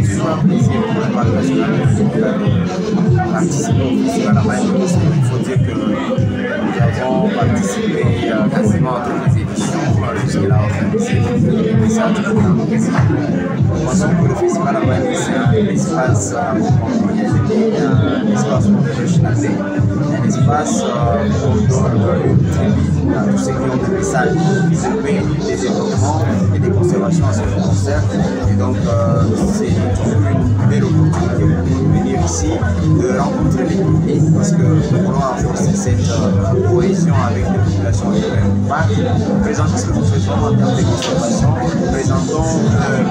c'est toujours un plaisir pour le Parc national de participer au festival à Maïs. Il faut dire que nous avons participé quasiment à toutes les éditions jusqu'à organisées. Et ça a toujours un plaisir. Nous pensons que le festival à Maïs, c'est un espace un espace professionnalisé, un espace où on donne une tribune à tous ceux qui ont des messages des développements et des conservations à ce concert. Et donc, c'est toujours une belle opportunité pour nous de venir ici, de rencontrer les publics, parce que nous voulons renforcer cette cohésion avec les populations du parc, présenter ce que nous faisons en termes de conservation,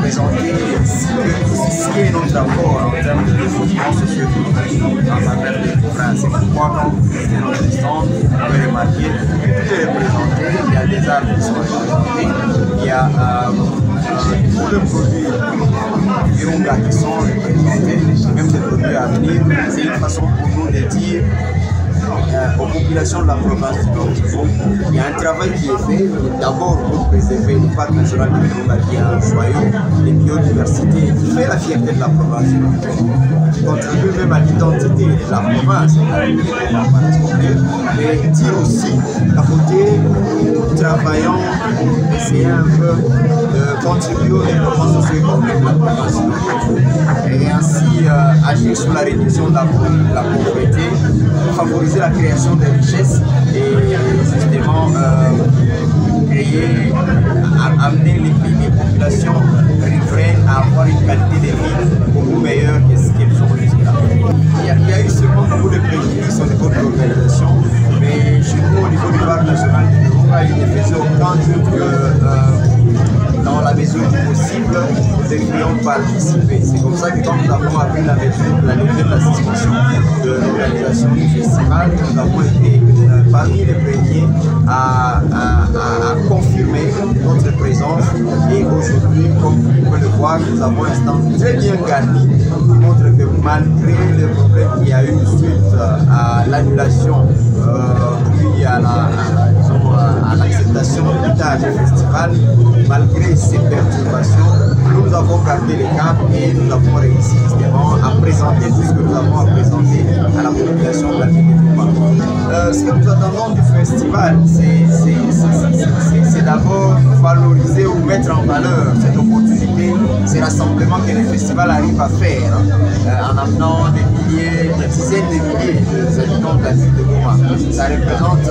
présenter ce qui est notre apport en termes de développement socio-économique en faveur des riverains. C'est pourquoi quand vous visitez notre stand, vous pouvez remarquer que tout est représenté. Il y a des arbres qui sont représentés, il y a tous les produits Virunga qui sont représentés, même des produits à venir. C'est une façon pour nous de dire aux populations de la province du Nord Kivu, il y a un travail qui est fait d'abord pour préserver le parc national de Virunga qui est un joyau de biodiversité qui fait la fierté de la province du Nord Kivu, qui contribue même à l'identité de la province, mais dire aussi qu'à côté, nous travaillons, essayer un peu de contribuer au développement socio-économique de la province du Nord Kivu et ainsi agir sur la réduction de la pauvreté, favoriser la création de richesses et justement amener les populations riveraines à avoir une qualité de vie beaucoup meilleure que ce qu'elles ont jusque-là. Il y a eu sûrement beaucoup de préjudices au niveau de l'organisation, mais chez nous, au niveau du parc national de Virunga, il ne faisait aucun doute que dans la mesure du possible, nous devrions participer. C'est comme ça que quand nous avons appris la levée de la suspension de l'organisation du festival, nous avons été parmi les premiers à confirmer notre présence. Et aujourd'hui, comme vous pouvez le voir, nous avons un stand très bien garni qui montre que malgré les problèmes qu'il y a eu suite à l'annulation puis à l'acceptation du tard du festival, malgré ces perturbations, nous avons gardé le cap et nous avons réussi justement à présenter tout ce que nous avons à présenter à la population de la ville de Virunga. Ce que nous attendons du festival, c'est d'abord valoriser ou mettre en valeur cette opportunité, ces rassemblements que le festival arrive à faire en amenant des milliers, des dizaines de milliers d'habitants de la ville de Goma. Ça représente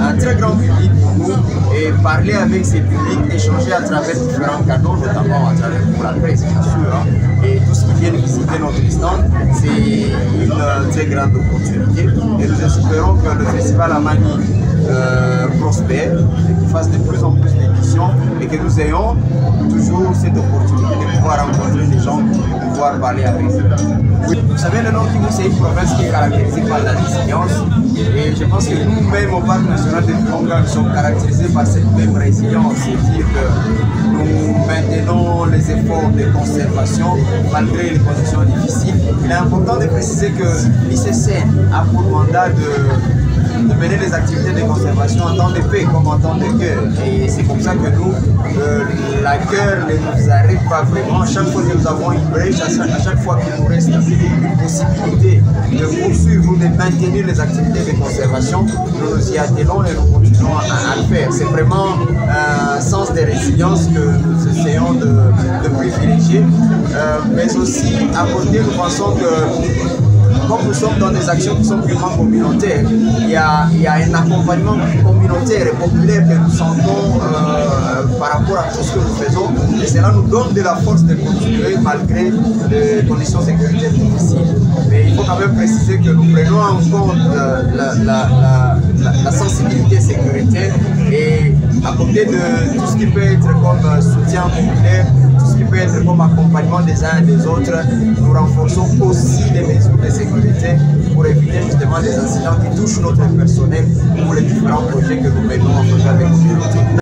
un très grand public pour nous et parler avec ces publics, échanger à travers différents canaux, notamment à travers pour la presse bien sûr, et tous ceux qui viennent visiter notre stand, c'est une très grande opportunité et nous espérons que le festival à Mani prospère et qu'il fasse de plus en plus d'éditions et que nous ayons toujours cette opportunité de pouvoir rencontrer des gens, de pouvoir parler avec eux. Vous savez, le Nord Kivu, c'est une province qui est caractérisée par la résilience et je pense que nous-mêmes au parc national de Virunga, nous sommes caractérisés par cette même résilience, c'est-à-dire que nous maintenons les efforts de conservation malgré les conditions difficiles. Il est important de préciser que l'ICCN a pour mandat de mener les activités de conservation en temps de paix comme en temps de guerre. Et c'est comme ça que nous, la guerre ne nous arrête pas vraiment. Chaque fois que nous avons une brèche, à chaque fois qu'il nous reste une possibilité de poursuivre ou de maintenir les activités de conservation, nous nous y attelons et nous continuons à le faire. C'est vraiment un sens de résilience que nous essayons de privilégier. Mais aussi, à côté, nous pensons que comme nous sommes dans des actions qui sont purement communautaires, il y a un accompagnement communautaire et populaire que nous sentons par rapport à tout ce que nous faisons et cela nous donne de la force de continuer malgré les conditions sécuritaires difficiles. Mais il faut quand même préciser que nous prenons en compte la sensibilité sécuritaire et à côté de tout ce qui peut être comme soutien populaire, tout ce qui peut être comme accompagnement des uns et des autres, nous renforçons aussi les mesures de sécurité pour éviter justement des incidents qui touchent notre personnel pour les différents projets que nous menons en faveur des communautés.